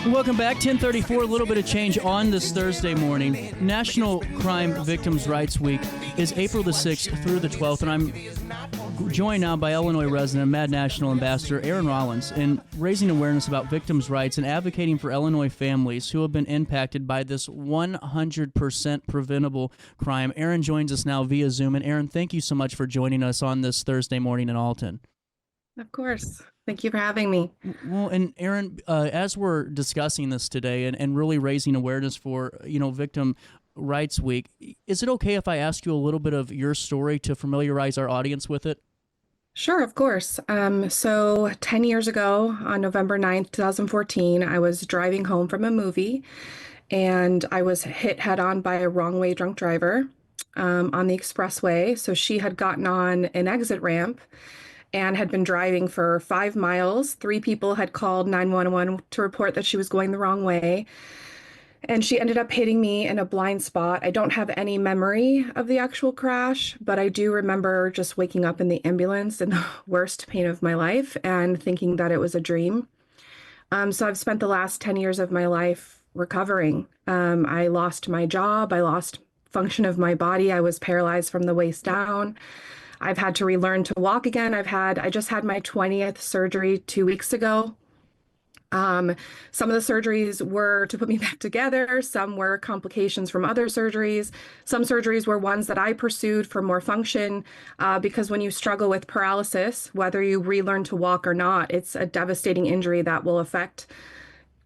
Welcome back. 10:34, a little bit of change on this Thursday morning. National Crime Victims' Rights Week is April the 6th through the 12th, and I'm joined now by Illinois resident, MADD National Ambassador Erin Rollins, in raising awareness about victims' rights and advocating for Illinois families who have been impacted by this 100% preventable crime. Erin joins us now via Zoom. And Erin, thank you so much for joining us on this Thursday morning in Alton. Of course. Thank you for having me. Well, and Erin, as we're discussing this today and really raising awareness for, Victim Rights Week, is it okay if I ask you a little bit of your story to familiarize our audience with it? Sure, of course. So 10 years ago, on November 9th, 2014, I was driving home from a movie, and I was hit head-on by a wrong-way drunk driver on the expressway. So she had gotten on an exit ramp and had been driving for 5 miles. 3 people had called 911 to report that she was going the wrong way. And she ended up hitting me in a blind spot. I don't have any memory of the actual crash, but I do remember just waking up in the ambulance in the worst pain of my life and thinking that it was a dream. So I've spent the last 10 years of my life recovering. I lost my job. I lost function of my body. I was paralyzed from the waist down. I've had to relearn to walk again. I just had my 20th surgery 2 weeks ago. Some of the surgeries were to put me back together. Some were complications from other surgeries. Some surgeries were ones that I pursued for more function, because when you struggle with paralysis, whether you relearn to walk or not, it's a devastating injury that will affect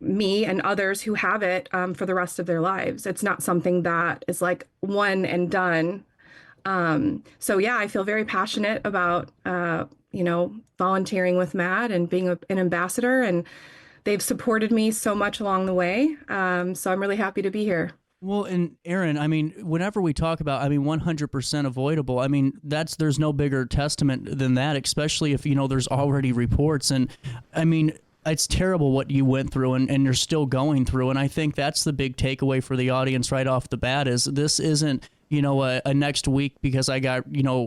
me and others who have it for the rest of their lives. It's not something that is like one and done. So yeah, I feel very passionate about, volunteering with MADD and being an ambassador, and they've supported me so much along the way. So I'm really happy to be here. Well, and Erin, whenever we talk about, 100% avoidable, there's no bigger testament than that, especially if, there's already reports. And it's terrible what you went through and you're still going through. And I think that's the big takeaway for the audience right off the bat is this isn't, a next week because I got,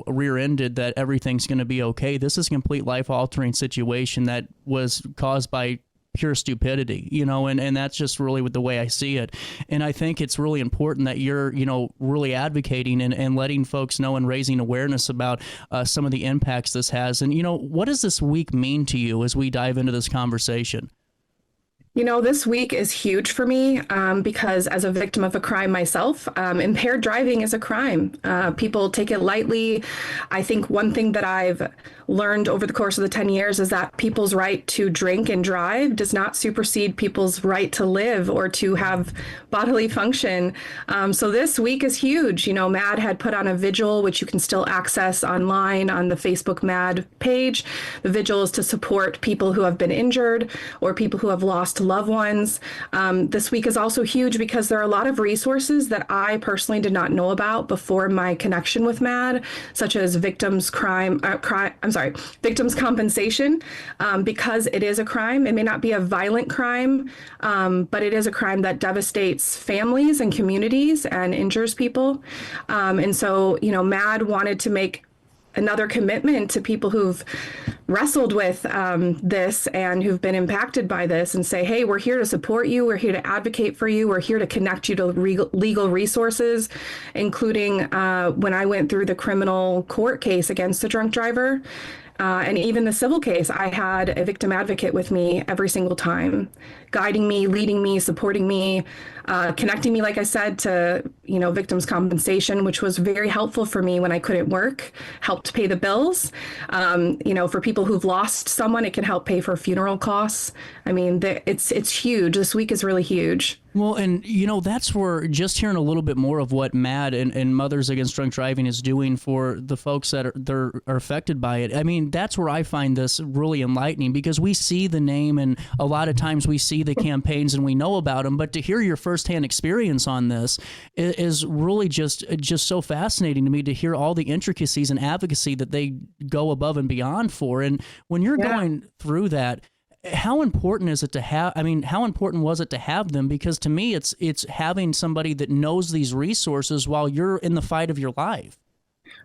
rear-ended that everything's going to be okay. This is a complete life-altering situation that was caused by pure stupidity, and that's just really the way I see it. And I think it's really important that you're, really advocating and letting folks know and raising awareness about some of the impacts this has. And, what does this week mean to you as we dive into this conversation? This week is huge for me because as a victim of a crime myself, impaired driving is a crime. People take it lightly. I think one thing that I've learned over the course of the 10 years is that people's right to drink and drive does not supersede people's right to live or to have bodily function. So this week is huge. MADD had put on a vigil, which you can still access online on the Facebook MADD page. The vigil is to support people who have been injured or people who have lost loved ones. This week is also huge because there are a lot of resources that I personally did not know about before my connection with MADD, such as victims compensation, because it is a crime. It may not be a violent crime, but it is a crime that devastates families and communities and injures people. And so, MADD wanted to make another commitment to people who've wrestled with this and who've been impacted by this and say, hey, we're here to support you. We're here to advocate for you. We're here to connect you to legal resources, including when I went through the criminal court case against the drunk driver. And even the civil case, I had a victim advocate with me every single time, guiding me, leading me, supporting me, connecting me, like I said, to, victims compensation, which was very helpful for me when I couldn't work, helped pay the bills. For people who've lost someone, it can help pay for funeral costs. It's huge. This week is really huge. Well, and, that's where just hearing a little bit more of what MADD and Mothers Against Drunk Driving is doing for the folks that are affected by it. That's where I find this really enlightening because we see the name and a lot of times we see the campaigns and we know about them. But to hear your firsthand experience on this is really just so fascinating to me to hear all the intricacies and advocacy that they go above and beyond for. And when you're going through that, how important is it to have, how important was it to have them? Because to me, it's having somebody that knows these resources while you're in the fight of your life.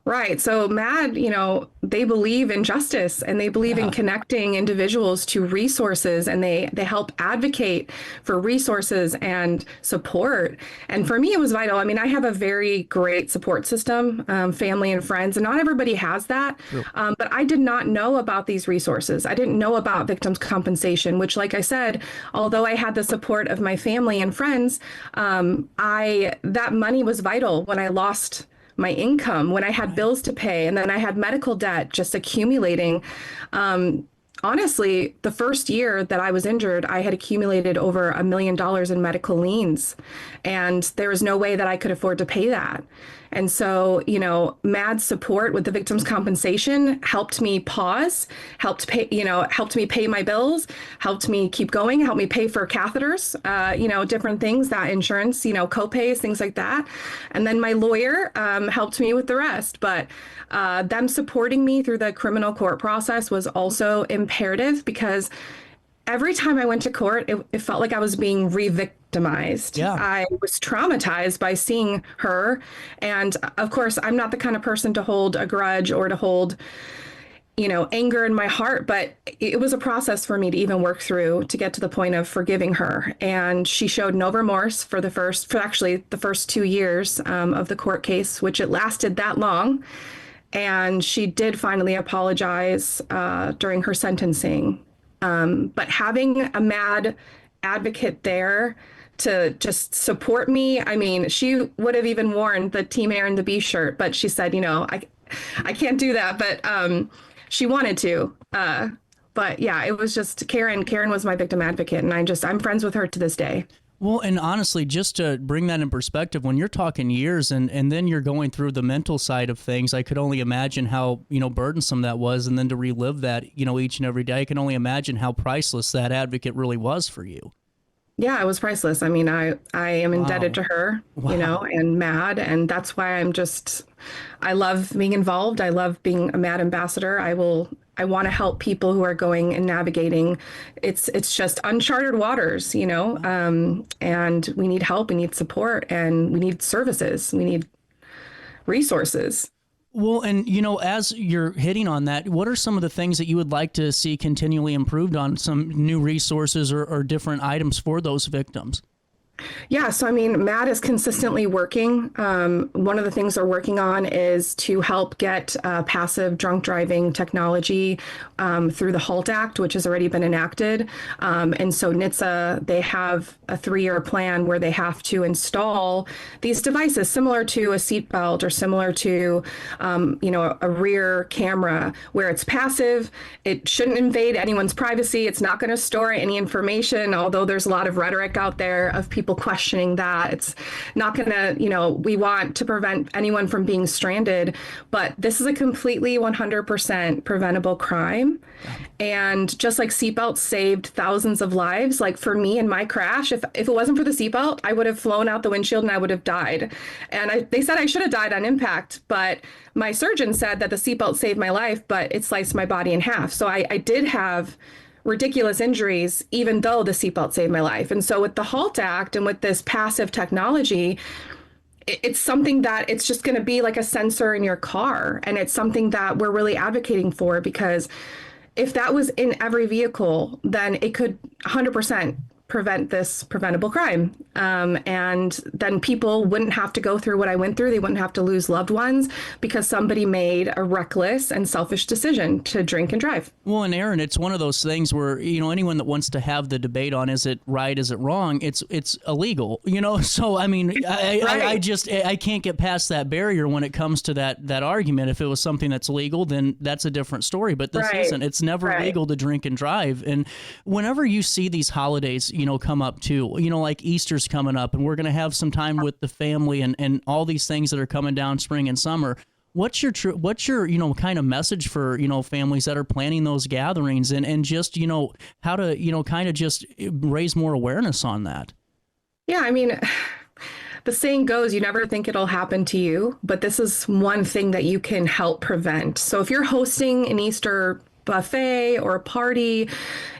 Right. So MADD, they believe in justice and they believe in Yeah. connecting individuals to resources, and they help advocate for resources and support. And for me, it was vital. I mean, I have a very great support system, family and friends, and not everybody has that. True. But I did not know about these resources. I didn't know about victims' compensation, which, like I said, although I had the support of my family and friends, I that money was vital when I lost my income, when I had Right. bills to pay, and then I had medical debt just accumulating. Honestly, the first year that I was injured, I had accumulated over $1 million in medical liens, and there was no way that I could afford to pay that. And so, MAD support with the victims' compensation helped me pause, helped me pay my bills, helped me keep going, helped me pay for catheters, different things that insurance, copays, things like that. And then my lawyer helped me with the rest. But them supporting me through the criminal court process was also imperative, because every time I went to court, it felt like I was being re-victimized. Yeah. I was traumatized by seeing her. And of course, I'm not the kind of person to hold a grudge or to hold, anger in my heart, but it was a process for me to even work through to get to the point of forgiving her. And she showed no remorse for actually the first 2 years of the court case, which it lasted that long. And she did finally apologize during her sentencing. But having a MAD advocate there to just support me, I mean, she would have even worn the Team Erin the Bee shirt, but she said, I can't do that, but she wanted to. But yeah, it was just Karen. Karen was my victim advocate, and I'm friends with her to this day. Well, and honestly, just to bring that in perspective, when you're talking years and then you're going through the mental side of things, I could only imagine how, burdensome that was. And then to relive that, each and every day, I can only imagine how priceless that advocate really was for you. Yeah, it was priceless. I mean, I am indebted Wow. to her, Wow. and MAD, and that's why I love being involved. I love being a MAD ambassador. I want to help people who are going and navigating. It's just uncharted waters, and we need help, we need support, and we need services, we need resources. Well, and as you're hitting on that, what are some of the things that you would like to see continually improved on, some new resources or different items for those victims? Yeah, so I mean, Matt is consistently working. One of the things they're working on is to help get passive drunk driving technology through the HALT Act, which has already been enacted. And so NHTSA, they have a 3-year plan where they have to install these devices similar to a seatbelt or similar to, a rear camera, where it's passive. It shouldn't invade anyone's privacy. It's not going to store any information, although there's a lot of rhetoric out there of people questioning that. It's not going to, we want to prevent anyone from being stranded, but this is a completely 100% preventable crime. And just like seatbelts saved thousands of lives, like for me in my crash, if it wasn't for the seatbelt, I would have flown out the windshield and I would have died. And they said I should have died on impact, but my surgeon said that the seatbelt saved my life, but it sliced my body in half. So I did have ridiculous injuries, even though the seatbelt saved my life. And so with the HALT Act and with this passive technology, it's something that it's just going to be like a sensor in your car. And it's something that we're really advocating for, because if that was in every vehicle, then it could 100% prevent this preventable crime. And then people wouldn't have to go through what I went through. They wouldn't have to lose loved ones because somebody made a reckless and selfish decision to drink and drive. Well, and Erin, it's one of those things where, anyone that wants to have the debate on is it right, is it wrong, it's illegal, So, I mean, I can't get past that barrier when it comes to that argument. If it was something that's legal, then that's a different story. But this isn't. It's never legal to drink and drive. And whenever you see these holidays, come up too, like Easter's coming up and we're going to have some time with the family and all these things that are coming down spring and summer. What's your kind of message for, families that are planning those gatherings and just, how to, kind of just raise more awareness on that? Yeah, I mean, the saying goes, you never think it'll happen to you, but this is one thing that you can help prevent. So if you're hosting an Easter buffet or a party,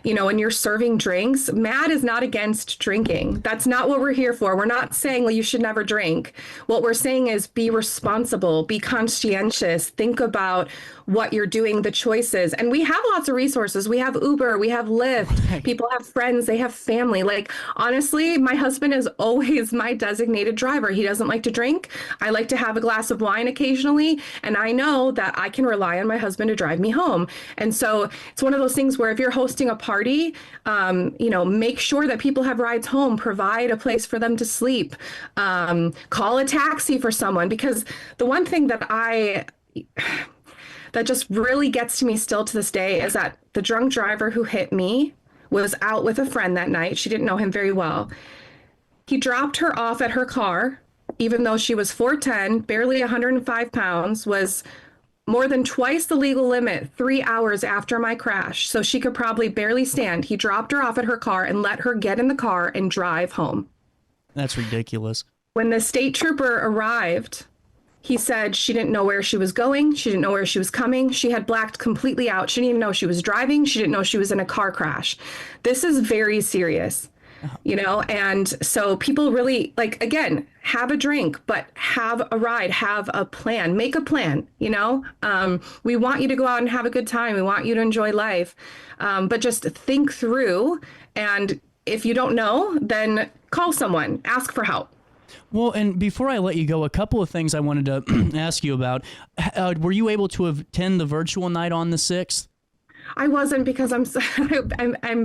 and you're serving drinks, MADD is not against drinking. That's not what we're here for. We're not saying, well, you should never drink. What we're saying is be responsible, be conscientious, think about what you're doing, the choices. And we have lots of resources. We have Uber, we have Lyft, people have friends, they have family. Like, honestly, my husband is always my designated driver. He doesn't like to drink. I like to have a glass of wine occasionally. And I know that I can rely on my husband to drive me home. And so it's one of those things where if you're hosting a party, make sure that people have rides home, provide a place for them to sleep, call a taxi for someone. Because the one thing that just really gets to me still to this day is that the drunk driver who hit me was out with a friend that night. She didn't know him very well. He dropped her off at her car, even though she was 4'10", barely 105 pounds, was more than twice the legal limit 3 hours after my crash. So she could probably barely stand. He dropped her off at her car and let her get in the car and drive home. That's ridiculous. When the state trooper arrived, he said she didn't know where she was going. She didn't know where she was coming. She had blacked completely out. She didn't even know she was driving. She didn't know she was in a car crash. This is very serious, and so people really, like, again, have a drink, but have a ride, have a plan, make a plan, we want you to go out and have a good time. We want you to enjoy life, but just think through. And if you don't know, then call someone, ask for help. Well, and before I let you go, a couple of things I wanted to ask you about. Were you able to attend the virtual night on the 6th? I wasn't, because I'm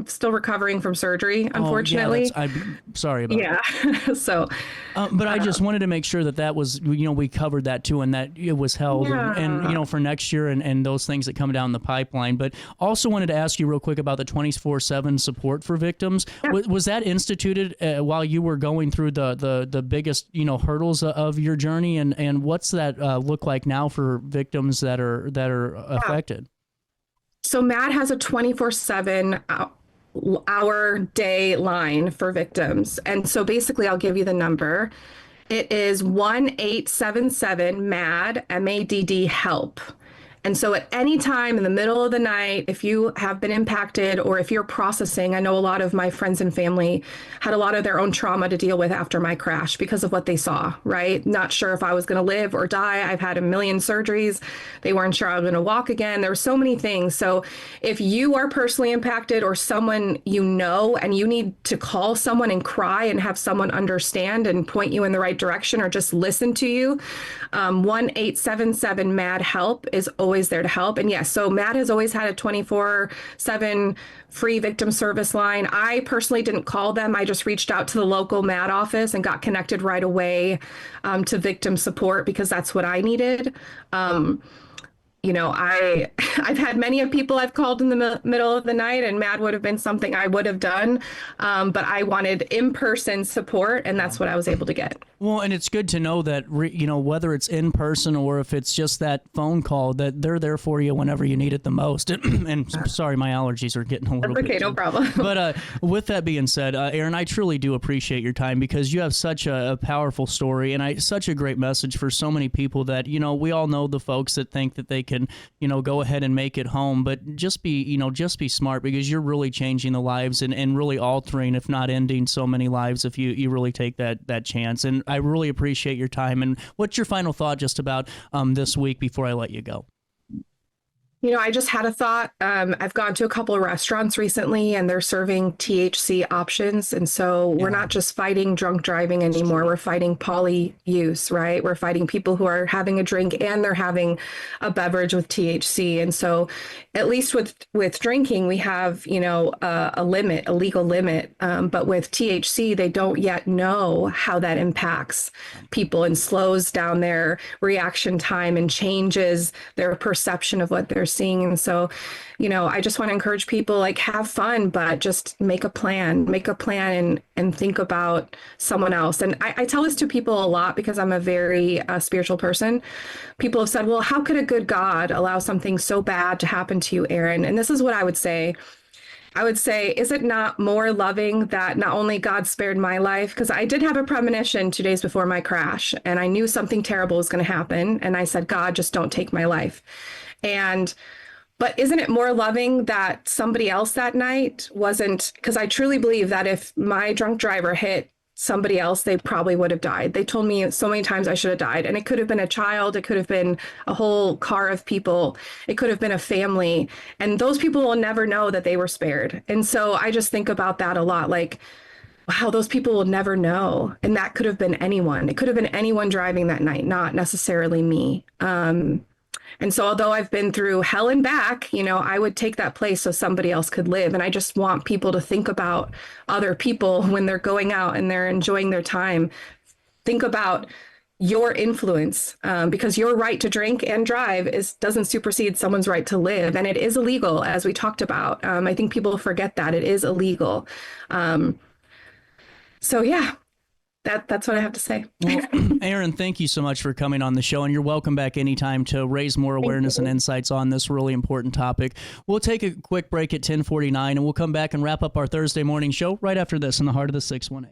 still recovering from surgery, unfortunately. Oh, yeah, I'm sorry about that. Yeah. So, but I just wanted to make sure that was, we covered that too, and that it was held, yeah. and for next year and those things that come down the pipeline. But also wanted to ask you real quick about the 24/7 support for victims. Yeah. Was that instituted while you were going through the biggest hurdles of your journey, and what's that look like now for victims that are affected? So MADD has a 24/7 hour day line for victims. And so basically, I'll give you the number. It is 1-877 MADD, MADD help. And so at any time in the middle of the night, if you have been impacted or if you're processing, I know a lot of my friends and family had a lot of their own trauma to deal with after my crash because of what they saw, right? Not sure if I was going to live or die. I've had a million surgeries. They weren't sure I was going to walk again. There were so many things. So if you are personally impacted or someone and you need to call someone and cry and have someone understand and point you in the right direction or just listen to you, 1-877 MADD help is always there to help. And yes, so MADD has always had a 24/7 free victim service line. I personally didn't call them. I just reached out to the local MADD office and got connected right away to victim support because that's what I needed. I've had many of people I've called in the middle of the night, and MADD would have been something I would have done. But I wanted in-person support, and that's what I was able to get. Well, and it's good to know that, whether it's in person or if it's just that phone call, that they're there for you whenever you need it the most. And sorry, my allergies are getting a little bit. Okay, no problem. But with that being said, Erin, I truly do appreciate your time because you have such a powerful story and such a great message for so many people that, we all know the folks that think that they can, go ahead and make it home, but just be smart because you're really changing the lives and really altering, if not ending so many lives if you really take that chance. And I really appreciate your time. And what's your final thought just about this week before I let you go? I just had a thought. I've gone to a couple of restaurants recently and they're serving THC options. And so we're not just fighting drunk driving anymore. We're fighting poly use, right? We're fighting people who are having a drink and they're having a beverage with THC. And so at least with drinking, we have, a limit, a legal limit. But with THC, they don't yet know how that impacts people and slows down their reaction time and changes their perception of what they're seeing. And so, I just want to encourage people, like, have fun, but just make a plan and think about someone else. And I tell this to people a lot because I'm a very spiritual person. People have said, well, how could a good God allow something so bad to happen to you, Erin? And this is what I would say. I would say, is it not more loving that not only God spared my life, because I did have a premonition 2 days before my crash, and I knew something terrible was going to happen. And I said, God, just don't take my life. And But isn't it more loving that somebody else that night wasn't? Because I truly believe that if my drunk driver hit somebody else, they probably would have died. They told me so many times I should have died. And it could have been a child, it could have been a whole car of people, it could have been a family. And those people will never know that they were spared. And so I just think about that a lot. Like, wow, those people will never know. And that could have been anyone. It could have been anyone driving that night, not necessarily me. And so although I've been through hell and back, I would take that place so somebody else could live. And I just want people to think about other people when they're going out and they're enjoying their time. Think about your influence, because your right to drink and drive doesn't supersede someone's right to live. And it is illegal, as we talked about. I think people forget that it is illegal. So yeah, that's what I have to say. Well, Erin, thank you so much for coming on the show, and you're welcome back anytime to raise more awareness and insights on this really important topic. We'll take a quick break at 10:49, and we'll come back and wrap up our Thursday morning show right after this in the heart of the 618.